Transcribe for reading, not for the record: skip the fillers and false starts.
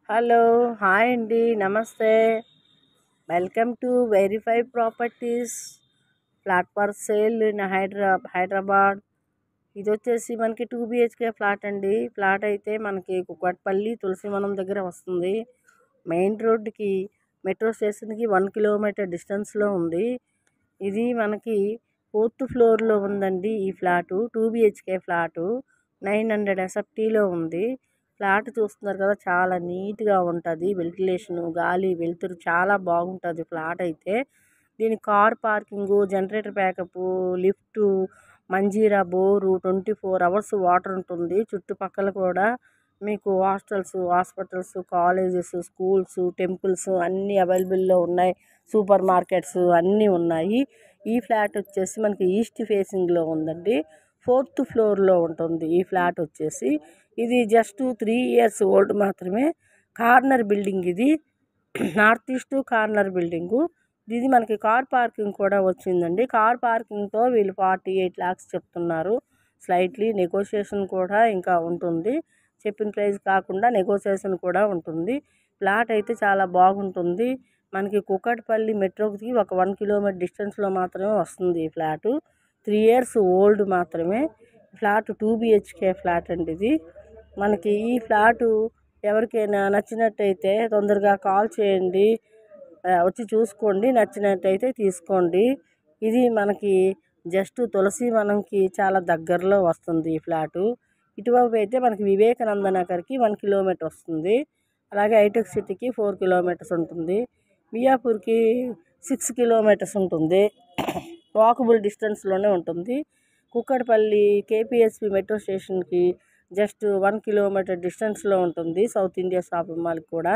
Hello hi అండి నమస్తే welcome to verify properties flat for sale in Hyderabad. ఇది వచ్చేసి మనకి 2 BHK ఫ్లాట్ అండి. ఫ్లాట్ అయితే మనకి కుక్కట్పల్లి తులసివనం దగ్గర వస్తుంది. మెయిన్ రోడ్డుకి మెట్రో స్టేషన్కి 1 కిలోమీటర్ డిస్టెన్స్లో ఉంది. ఇది మనకి 4th ఫ్లోర్లో ఉందండి. ఈ ఫ్లాటు 2 BHK ఫ్లాటు 900 SFTలో ఉంది. ఫ్లాట్ చూస్తున్నారు కదా, చాలా నీట్గా ఉంటుంది. వెంటిలేషను, గాలి, వెలుతురు చాలా బాగుంటుంది ఫ్లాట్ అయితే. దీని car parking, generator backup, lift, Manjira bore, 24 hours water ఉంటుంది. చుట్టుపక్కల కూడా మీకు hostels, hospitals, colleges, schools, temples అన్నీ అవైలబుల్లో ఉన్నాయి. సూపర్ మార్కెట్స్ అన్నీ ఉన్నాయి. ఈ ఫ్లాట్ వచ్చేసి మనకి ఈస్ట్ ఫేసింగ్లో ఉందండి. 4th ఫ్లోర్లో ఉంటుంది ఈ ఫ్లాట్ వచ్చేసి. ఇది జస్ట్ 3 years ఓల్డ్ మాత్రమే. కార్నర్ బిల్డింగ్ ఇది, నార్త్ ఈస్ట్ కార్నర్ బిల్డింగు. ఇది మనకి కార్ పార్కింగ్ కూడా వచ్చిందండి. కార్ పార్కింగ్తో వీళ్ళు 48 lakhs చెప్తున్నారు. స్లైట్లీ నెగోషియేషన్ కూడా ఇంకా ఉంటుంది. చెప్పిన ప్రైస్ కాకుండా నెగోషియేషన్ కూడా ఉంటుంది. ఫ్లాట్ అయితే చాలా బాగుంటుంది. మనకి కూకట్పల్లి మెట్రోకి ఒక 1 kilometer డిస్టెన్స్లో మాత్రమే వస్తుంది ఈ ఫ్లాటు. 3 years ఓల్డ్ మాత్రమే. ఫ్లాట్ 2 BHK ఫ్లాట్ అండి ఇది. మనకి ఈ ఫ్లాటు ఎవరికైనా నచ్చినట్టయితే తొందరగా కాల్ చేయండి, వచ్చి చూసుకోండి. నచ్చినట్టయితే తీసుకోండి. ఇది మనకి జస్ట్ తులసివనంకి చాలా దగ్గరలో వస్తుంది ఈ ఫ్లాటు. ఇటువైపు అయితే మనకి వివేకానంద నగర్కి 1 kilometer వస్తుంది. అలాగే హైటెక్ సిటీకి 4 kilometers ఉంటుంది. మియాపూర్కి 6 kilometers ఉంటుంది. వాకబుల్ డిస్టెన్స్లోనే ఉంటుంది. కుక్కడపల్లి KPSP మెట్రో స్టేషన్కి జస్ట్ 1 kilometer డిస్టెన్స్లో ఉంటుంది. సౌత్ ఇండియా షాపింగ్ మాల్కి కూడా.